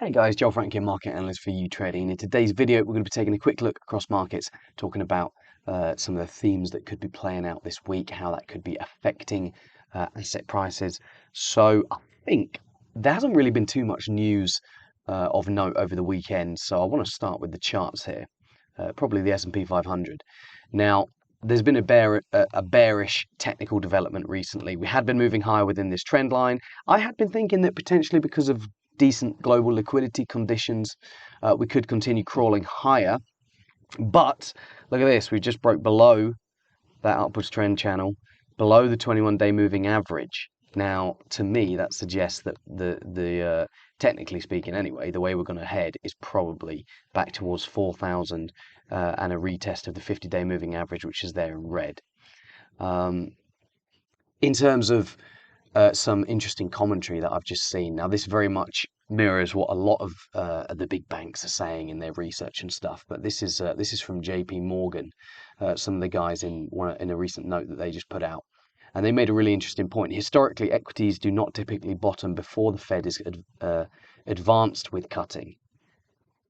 Hey guys, Joel Frank here, market analyst for YouTrading. In today's video, we're going to be taking a quick look across markets, talking about some of the themes that could be playing out this week, how that could be affecting asset prices. So I think there hasn't really been too much news of note over the weekend. So I want to start with the charts here, probably the S&P 500. Now, there's been a bearish technical development recently. We had been moving higher within this trend line. I had been thinking that potentially because of decent global liquidity conditions, we could continue crawling higher. But look at this, we just broke below that upwards trend channel, below the 21-day moving average. Now, to me, that suggests that the technically speaking anyway, the way we're going to head is probably back towards 4,000 and a retest of the 50-day moving average, which is there in red. In terms of some interesting commentary that I've just seen. Now, this very much mirrors what a lot of the big banks are saying in their research and stuff. But this is from JP Morgan, some of the guys in a recent note that they just put out, and they made a really interesting point. Historically, equities do not typically bottom before the Fed is advanced with cutting.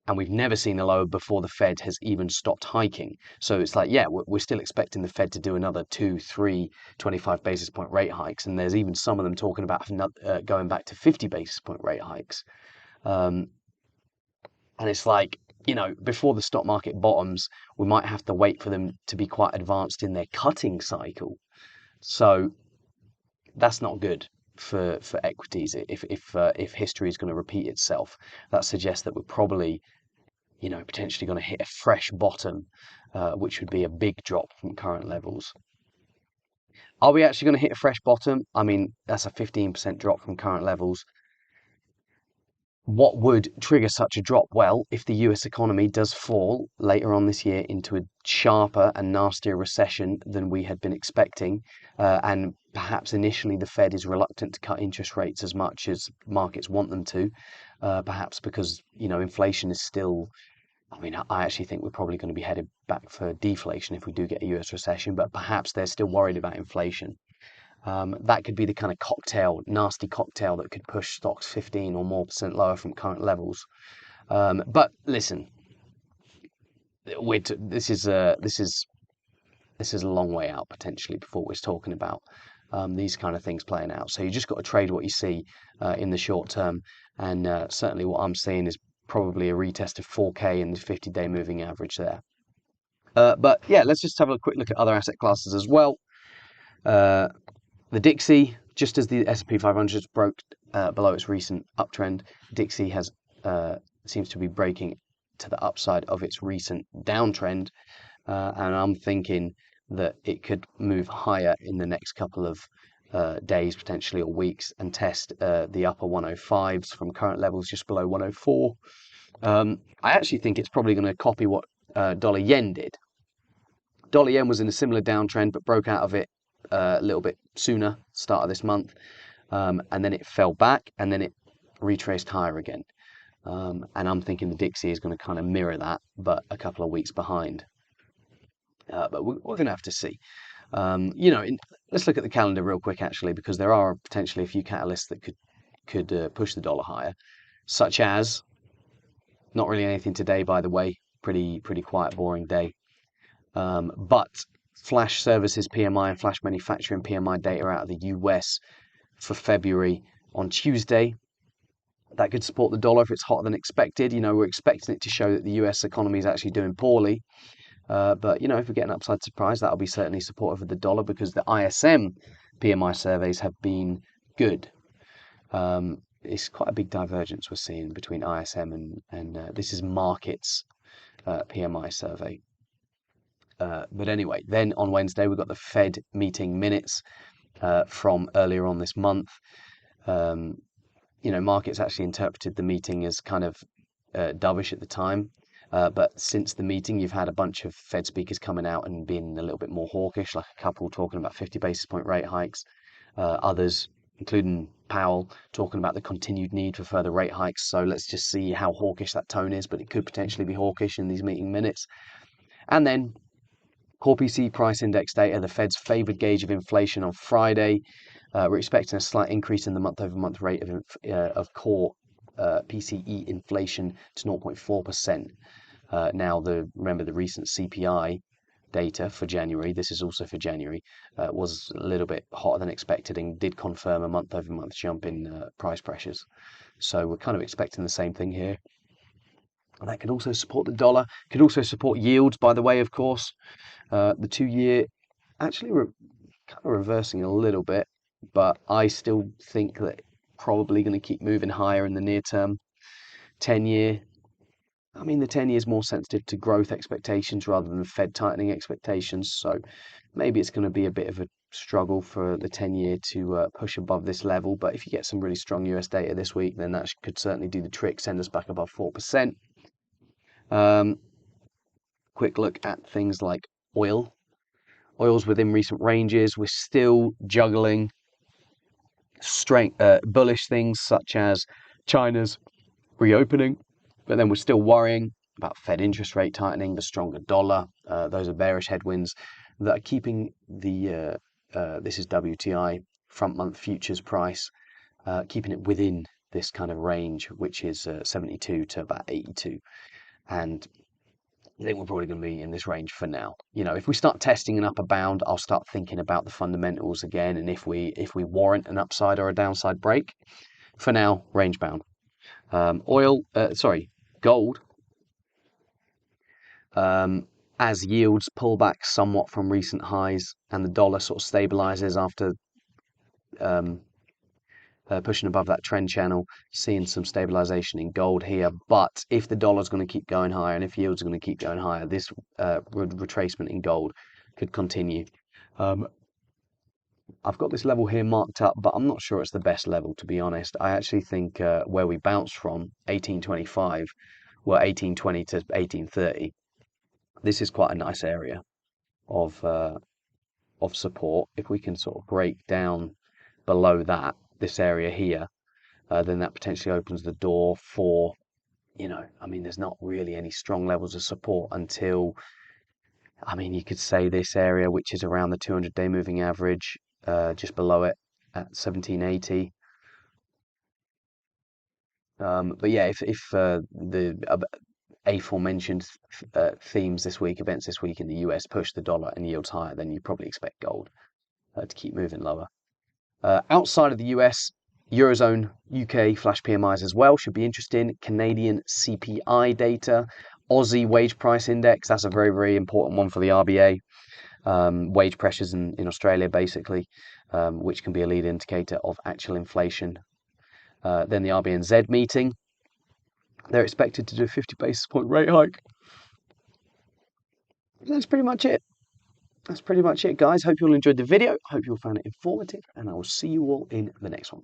And we've never seen a low before the Fed has even stopped hiking. So it's like, yeah, we're still expecting the Fed to do another 2, 3, 25 basis point rate hikes. And there's even some of them talking about going back to 50 basis point rate hikes. And it's like, before the stock market bottoms, we might have to wait for them to be quite advanced in their cutting cycle. So that's not good for equities. If history is going to repeat itself, that suggests that we're probably potentially going to hit a fresh bottom, which would be a big drop from current levels. Are we actually going to hit a fresh bottom? I mean, that's a 15% drop from current levels. What would trigger such a drop? Well, if the US economy does fall later on this year into a sharper and nastier recession than we had been expecting, and perhaps initially the Fed is reluctant to cut interest rates as much as markets want them to, perhaps because, inflation is still, I mean, I actually think we're probably going to be headed back for deflation if we do get a US recession, but perhaps they're still worried about inflation. That could be the kind of nasty cocktail that could push stocks 15 or more % lower from current levels. But listen, this is a long way out potentially before we're talking about these kind of things playing out. So you just got to trade what you see in the short term, and certainly what I'm seeing is probably a retest of 4K in the 50-day moving average there. But yeah, let's just have a quick look at other asset classes as well. The DXY, just as the S&P 500 broke below its recent uptrend, DXY has seems to be breaking to the upside of its recent downtrend, and I'm thinking that it could move higher in the next couple of days, potentially, or weeks, and test the upper 105s from current levels just below 104. I actually think it's probably going to copy what dollar yen did. Dollar yen was in a similar downtrend, but broke out of it a little bit sooner, start of this month, and then it fell back, and then it retraced higher again. And I'm thinking the DXY is going to kind of mirror that, but a couple of weeks behind. But we're going to have to see. Let's look at the calendar real quick, actually, because there are potentially a few catalysts that could push the dollar higher, such as, not really anything today, by the way, pretty quiet, boring day. But flash services PMI and flash manufacturing PMI data out of the US for February on Tuesday. That could support the dollar if it's hotter than expected. We're expecting it to show that the US economy is actually doing poorly. But, if we get an upside surprise, that'll be certainly supportive of the dollar because the ISM PMI surveys have been good. It's quite a big divergence we're seeing between ISM and this is markets PMI survey. But anyway, then on Wednesday, we've got the Fed meeting minutes from earlier on this month. Markets actually interpreted the meeting as kind of dovish at the time. But since the meeting, you've had a bunch of Fed speakers coming out and being a little bit more hawkish, like a couple talking about 50 basis point rate hikes, others, including Powell, talking about the continued need for further rate hikes. So let's just see how hawkish that tone is, but it could potentially be hawkish in these meeting minutes. And then Core PCE price index data, the Fed's favored gauge of inflation on Friday. We're expecting a slight increase in the month-over-month rate of core PCE inflation to 0.4%. Now, remember the recent CPI data for January, this is also for January, was a little bit hotter than expected and did confirm a month-over-month jump in price pressures. So we're kind of expecting the same thing here. And that could also support the dollar, could also support yields, by the way, of course. The 2-year actually kind of reversing a little bit, but I still think that probably going to keep moving higher in the near term. 10-year, I mean, the 10-year is more sensitive to growth expectations rather than Fed tightening expectations. So maybe it's going to be a bit of a struggle for the 10-year to push above this level. But if you get some really strong US data this week, then that could certainly do the trick, send us back above 4%. Quick look at things like oil. Oil's within recent ranges. We're still juggling bullish things such as China's reopening, but then we're still worrying about Fed interest rate tightening, the stronger dollar. Those are bearish headwinds that are keeping the this is WTI front month futures price, keeping it within this kind of range, which is 72 to about 82. And I think we're probably going to be in this range for now. You know, if we start testing an upper bound, I'll start thinking about the fundamentals again, and if we warrant an upside or a downside break. For now, range bound. Gold. As yields pull back somewhat from recent highs and the dollar sort of stabilizes after pushing above that trend channel, seeing some stabilization in gold here. But if the dollar's going to keep going higher and if yields are going to keep going higher, this retracement in gold could continue. I've got this level here marked up, but I'm not sure it's the best level, to be honest. I actually think where we bounced from, 1825, well, 1820 to 1830, this is quite a nice area of support. If we can sort of break down below that, this area here, then that potentially opens the door for, I mean, there's not really any strong levels of support until, I mean, you could say this area, which is around the 200-day moving average, just below it at 1780. But yeah, if the aforementioned themes this week, events this week in the US push the dollar and yields higher, then you probably expect gold to keep moving lower. Outside of the US, Eurozone, UK flash PMIs as well should be interesting. Canadian CPI data, Aussie wage price index, that's a very, very important one for the RBA. Wage pressures in Australia, basically, which can be a lead indicator of actual inflation. Then the RBNZ meeting, they're expected to do a 50 basis point rate hike. That's pretty much it. That's pretty much it, guys. Hope you all enjoyed the video. Hope you all found it informative, and I will see you all in the next one.